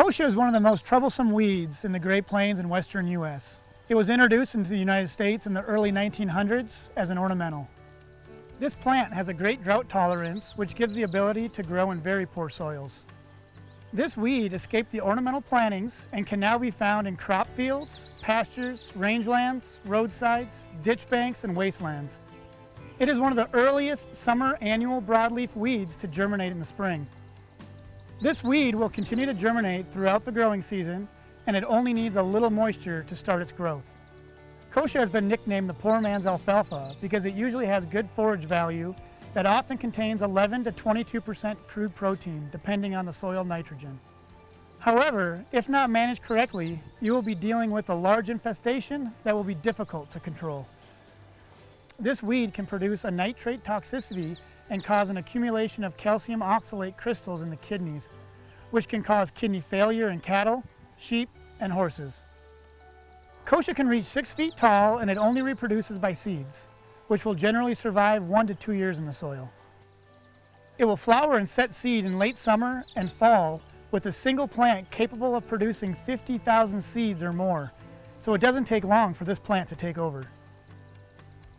Koshia is one of the most troublesome weeds in the Great Plains and western U.S. It was introduced into the United States in the early 1900s as an ornamental. This plant has a great drought tolerance, which gives the ability to grow in very poor soils. This weed escaped the ornamental plantings and can now be found in crop fields, pastures, rangelands, roadsides, ditch banks, and wastelands. It is one of the earliest summer annual broadleaf weeds to germinate in the spring. This weed will continue to germinate throughout the growing season, and it only needs a little moisture to start its growth. Koshia has been nicknamed the poor man's alfalfa because it usually has good forage value that often contains 11 to 22% crude protein, depending on the soil nitrogen. However, if not managed correctly, you will be dealing with a large infestation that will be difficult to control. This weed can produce a nitrate toxicity and cause an accumulation of calcium oxalate crystals in the kidneys, which can cause kidney failure in cattle, sheep, and horses. Koshia can reach 6 feet tall, and it only reproduces by seeds, which will generally survive 1 to 2 years in the soil. It will flower and set seed in late summer and fall with a single plant capable of producing 50,000 seeds or more, so it doesn't take long for this plant to take over.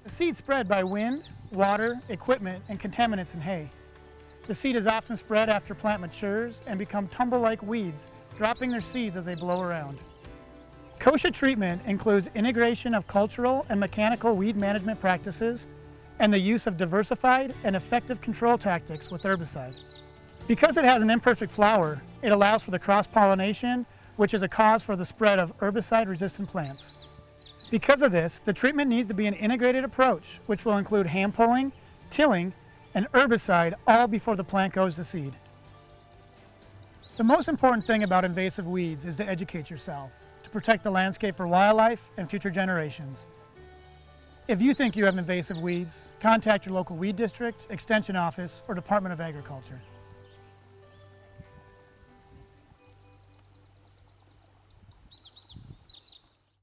The seed spread by wind, water, equipment, and contaminants in hay. The seed is often spread after plant matures and become tumble-like weeds, dropping their seeds as they blow around. Koshia treatment includes integration of cultural and mechanical weed management practices and the use of diversified and effective control tactics with herbicide. Because it has an imperfect flower, it allows for the cross-pollination, which is a cause for the spread of herbicide-resistant plants. Because of this, the treatment needs to be an integrated approach, which will include hand pulling, tilling, and herbicide all before the plant goes to seed. The most important thing about invasive weeds is to educate yourself to protect the landscape for wildlife and future generations. If you think you have invasive weeds, contact your local weed district, extension office, or Department of Agriculture.